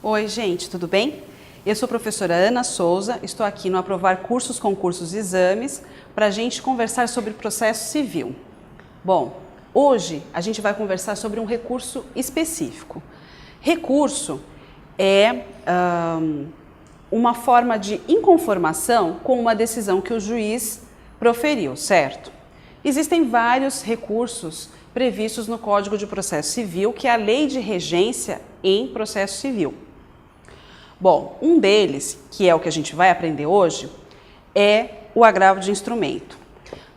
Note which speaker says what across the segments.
Speaker 1: Oi, gente, tudo bem? Eu sou a professora Ana Souza, estou aqui no Aprovar Cursos, Concursos e Exames para a gente conversar sobre processo civil. Bom, hoje a gente vai conversar sobre um recurso específico. Recurso é uma forma de inconformação com uma decisão que o juiz proferiu, certo? Existem vários recursos previstos no Código de Processo Civil, que é a lei de regência em processo civil. Bom, um deles, que é o que a gente vai aprender hoje, é o agravo de instrumento.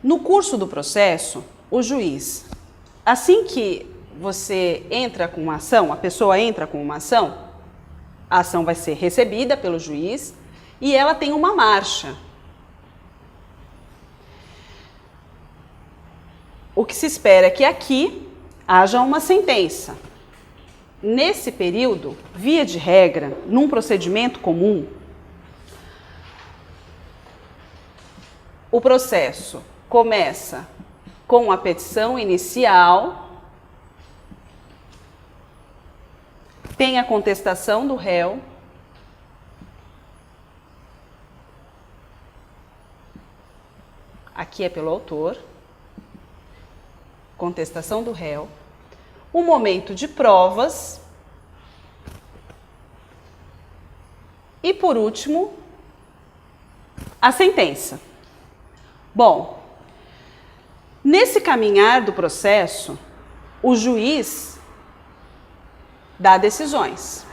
Speaker 1: No curso do processo, o juiz, assim que você entra com uma ação, a pessoa entra com uma ação, a ação vai ser recebida pelo juiz e ela tem uma marcha. O que se espera é que aqui haja uma sentença. Nesse período, via de regra, num procedimento comum, o processo começa com a petição inicial, tem a contestação do réu, aqui é pelo autor, contestação do réu, um momento de provas e, por último, a sentença. Bom, nesse caminhar do processo, o juiz dá decisões.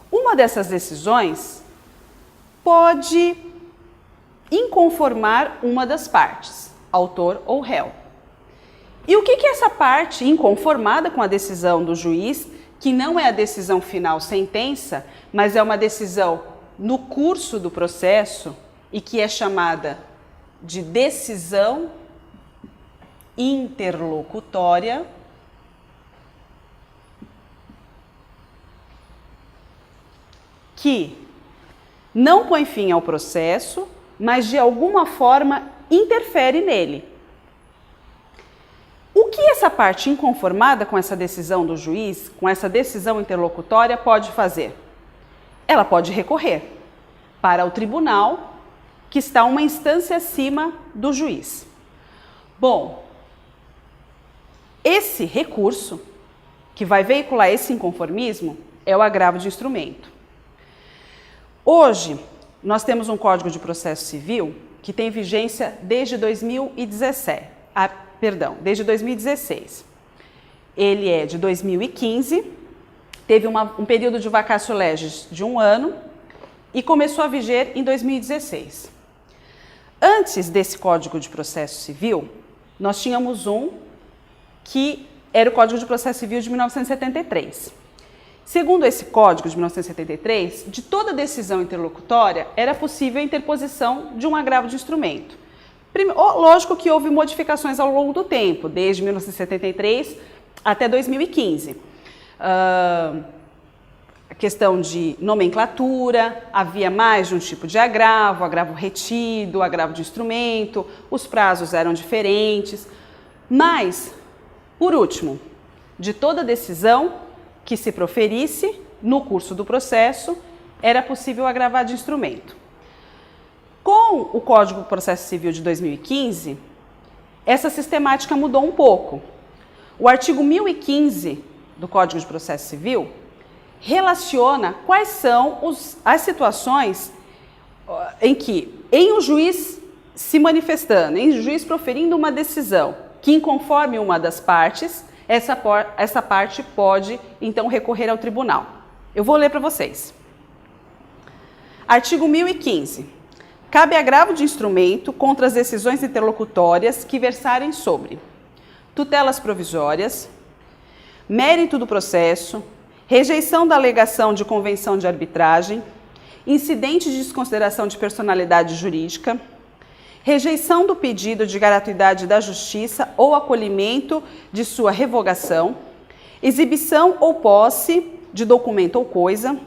Speaker 1: Uma dessas decisões pode inconformar uma das partes, autor ou réu. E o que é essa parte inconformada com a decisão do juiz, que não é a decisão final sentença, mas é uma decisão no curso do processo e que é chamada de decisão interlocutória, que não põe fim ao processo, mas de alguma forma interfere nele. O que essa parte inconformada com essa decisão do juiz, com essa decisão interlocutória, pode fazer? Ela pode recorrer para o tribunal, que está uma instância acima do juiz. Bom, esse recurso, que vai veicular esse inconformismo, é o agravo de instrumento. Hoje, nós temos um Código de Processo Civil que tem vigência desde 2016. Ele é de 2015, teve um período de vacatio legis de 1 ano e começou a viger em 2016. Antes desse Código de Processo Civil, nós tínhamos um que era o Código de Processo Civil de 1973. Segundo esse Código de 1973, de toda decisão interlocutória era possível a interposição de um agravo de instrumento. Lógico que houve modificações ao longo do tempo, desde 1973 até 2015. A questão de nomenclatura, havia mais de um tipo de agravo, agravo retido, agravo de instrumento, os prazos eram diferentes. Mas, por último, de toda decisão que se proferisse no curso do processo, era possível agravar de instrumento. Com o Código de Processo Civil de 2015, essa sistemática mudou um pouco. O artigo 1015 do Código de Processo Civil relaciona quais são as situações em que, em um juiz se manifestando, em um juiz proferindo uma decisão que inconforme uma das partes, essa parte pode, então, recorrer ao tribunal. Eu vou ler para vocês. Artigo 1015. Cabe agravo de instrumento contra as decisões interlocutórias que versarem sobre tutelas provisórias, mérito do processo, rejeição da alegação de convenção de arbitragem, incidente de desconsideração de personalidade jurídica, rejeição do pedido de gratuidade da justiça ou acolhimento de sua revogação, exibição ou posse de documento ou coisa,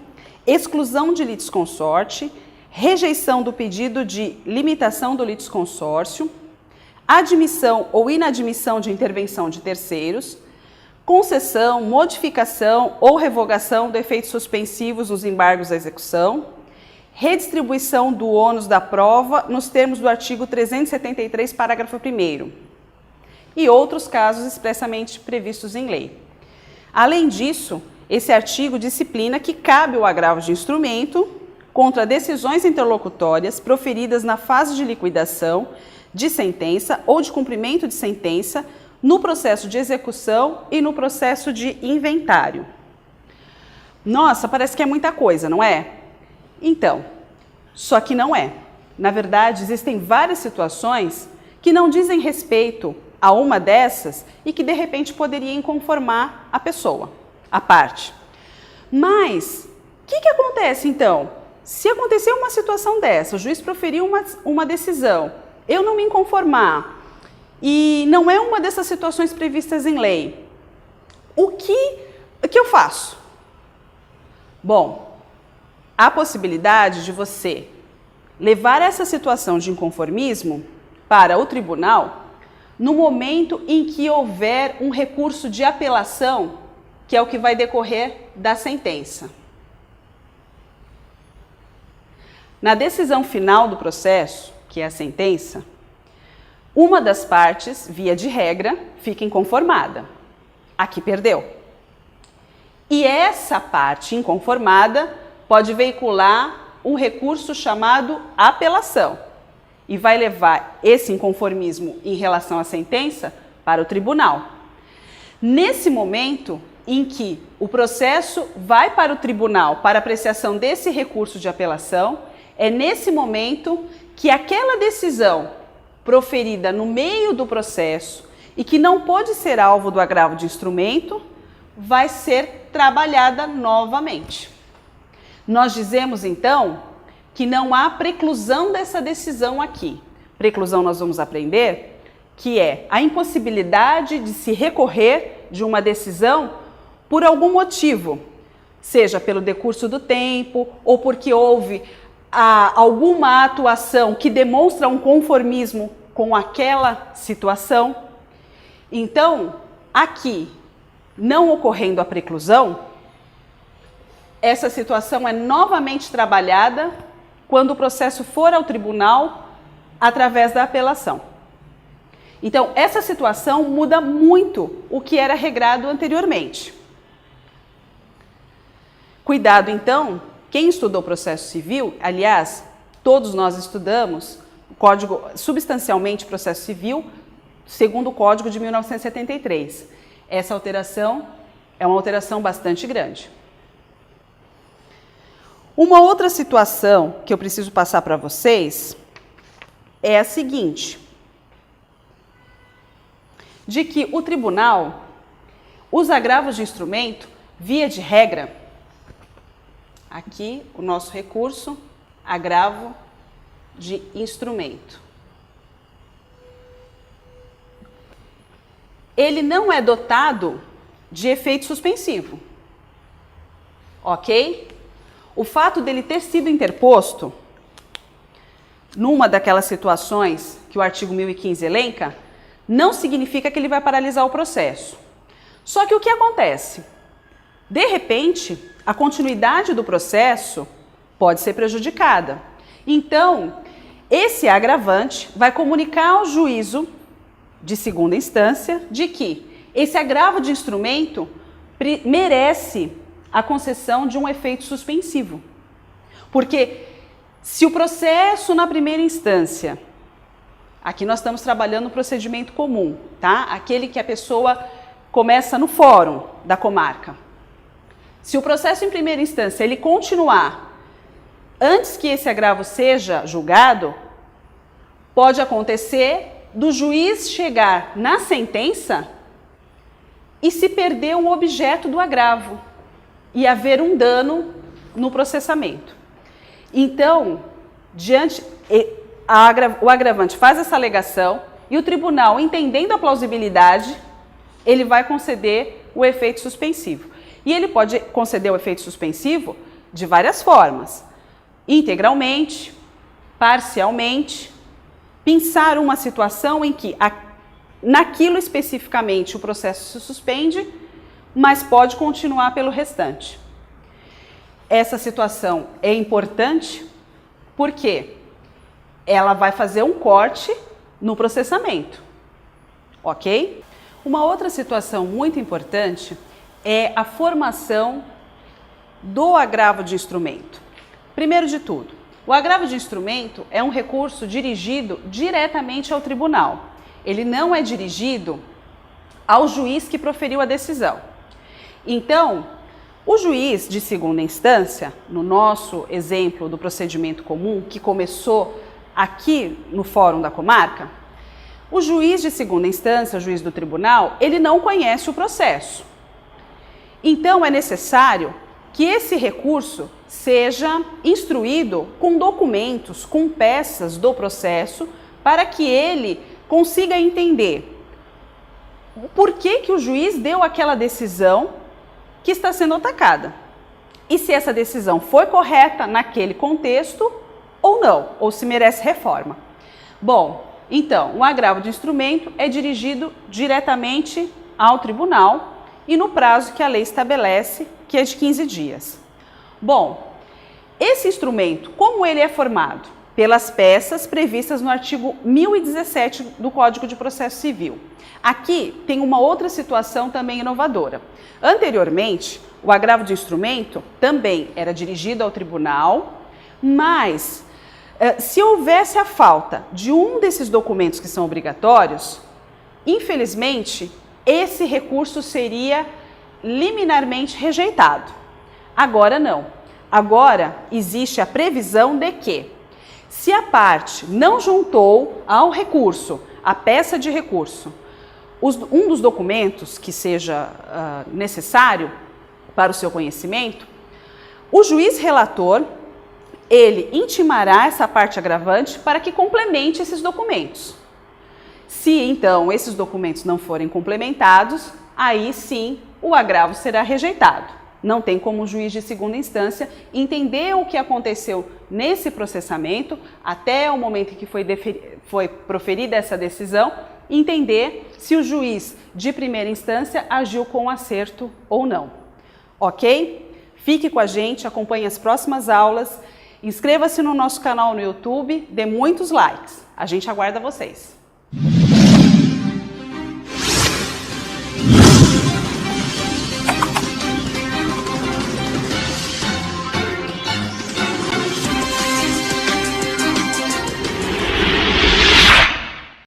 Speaker 1: exclusão de litisconsorte, rejeição do pedido de limitação do litisconsórcio, admissão ou inadmissão de intervenção de terceiros, concessão, modificação ou revogação de efeitos suspensivos nos embargos à execução, redistribuição do ônus da prova nos termos do artigo 373, parágrafo 1º, e outros casos expressamente previstos em lei. Além disso, esse artigo disciplina que cabe o agravo de instrumento contra decisões interlocutórias proferidas na fase de liquidação de sentença ou de cumprimento de sentença, no processo de execução e no processo de inventário. Nossa, parece que é muita coisa, não é? Então, só que não é. Na verdade, existem várias situações que não dizem respeito a uma dessas e que de repente poderia inconformar a pessoa, a parte. Mas, o que acontece então? Se acontecer uma situação dessa, o juiz proferiu uma decisão, eu não me inconformar, e não é uma dessas situações previstas em lei, o que eu faço? Bom, há possibilidade de você levar essa situação de inconformismo para o tribunal no momento em que houver um recurso de apelação, que é o que vai decorrer da sentença. Na decisão final do processo, que é a sentença, uma das partes, via de regra, fica inconformada. Aqui perdeu. E essa parte inconformada pode veicular um recurso chamado apelação e vai levar esse inconformismo em relação à sentença para o tribunal. Nesse momento em que o processo vai para o tribunal para apreciação desse recurso de apelação, é nesse momento que aquela decisão proferida no meio do processo e que não pode ser alvo do agravo de instrumento, vai ser trabalhada novamente. Nós dizemos, então, que não há preclusão dessa decisão aqui. Preclusão nós vamos aprender que é a impossibilidade de se recorrer de uma decisão por algum motivo, seja pelo decurso do tempo ou porque houve alguma atuação que demonstra um conformismo com aquela situação. Então, aqui, não ocorrendo a preclusão, essa situação é novamente trabalhada quando o processo for ao tribunal através da apelação. Então, essa situação muda muito o que era regrado anteriormente. Cuidado, então. Quem estudou processo civil, aliás, todos nós estudamos o Código, substancialmente processo civil, segundo o Código de 1973. Essa alteração é uma alteração bastante grande. Uma outra situação que eu preciso passar para vocês é a seguinte, de que o tribunal, os agravos de instrumento, via de regra, aqui, o nosso recurso, agravo de instrumento. Ele não é dotado de efeito suspensivo, ok? O fato dele ter sido interposto numa daquelas situações que o artigo 1015 elenca, não significa que ele vai paralisar o processo. Só que o que acontece? De repente, a continuidade do processo pode ser prejudicada. Então, esse agravante vai comunicar ao juízo de segunda instância de que esse agravo de instrumento merece a concessão de um efeito suspensivo. Porque se o processo na primeira instância, aqui nós estamos trabalhando no procedimento comum, tá? Aquele que a pessoa começa no fórum da comarca. Se o processo em primeira instância ele continuar antes que esse agravo seja julgado, pode acontecer do juiz chegar na sentença e se perder o objeto do agravo e haver um dano no processamento. Então, o agravante faz essa alegação e o tribunal, entendendo a plausibilidade, ele vai conceder o efeito suspensivo. E ele pode conceder o efeito suspensivo de várias formas. Integralmente, parcialmente, pensar uma situação em que naquilo especificamente o processo se suspende mas pode continuar pelo restante. Essa situação é importante porque ela vai fazer um corte no processamento, ok? Uma outra situação muito importante é a formação do agravo de instrumento. Primeiro de tudo, o agravo de instrumento é um recurso dirigido diretamente ao tribunal. Ele não é dirigido ao juiz que proferiu a decisão. Então, o juiz de segunda instância, no nosso exemplo do procedimento comum, que começou aqui no Fórum da Comarca, o juiz de segunda instância, o juiz do tribunal, ele não conhece o processo. Então, é necessário que esse recurso seja instruído com documentos, com peças do processo, para que ele consiga entender por que o juiz deu aquela decisão que está sendo atacada. E se essa decisão foi correta naquele contexto ou não, ou se merece reforma. Bom, então, o agravo de instrumento é dirigido diretamente ao tribunal e no prazo que a lei estabelece, que é de 15 dias. Bom, esse instrumento, como ele é formado? Pelas peças previstas no artigo 1017 do Código de Processo Civil. Aqui tem uma outra situação também inovadora. Anteriormente, o agravo de instrumento também era dirigido ao tribunal, mas se houvesse a falta de um desses documentos que são obrigatórios, infelizmente, esse recurso seria liminarmente rejeitado. Agora não. Agora existe a previsão de que, se a parte não juntou ao recurso, a peça de recurso, um dos documentos que seja necessário para o seu conhecimento, o juiz relator, ele intimará essa parte agravante para que complemente esses documentos. Se, então, esses documentos não forem complementados, aí sim o agravo será rejeitado. Não tem como o juiz de segunda instância entender o que aconteceu nesse processamento até o momento em que foi proferida essa decisão, entender se o juiz de primeira instância agiu com acerto ou não. Ok? Fique com a gente, acompanhe as próximas aulas, inscreva-se no nosso canal no YouTube, dê muitos likes. A gente aguarda vocês.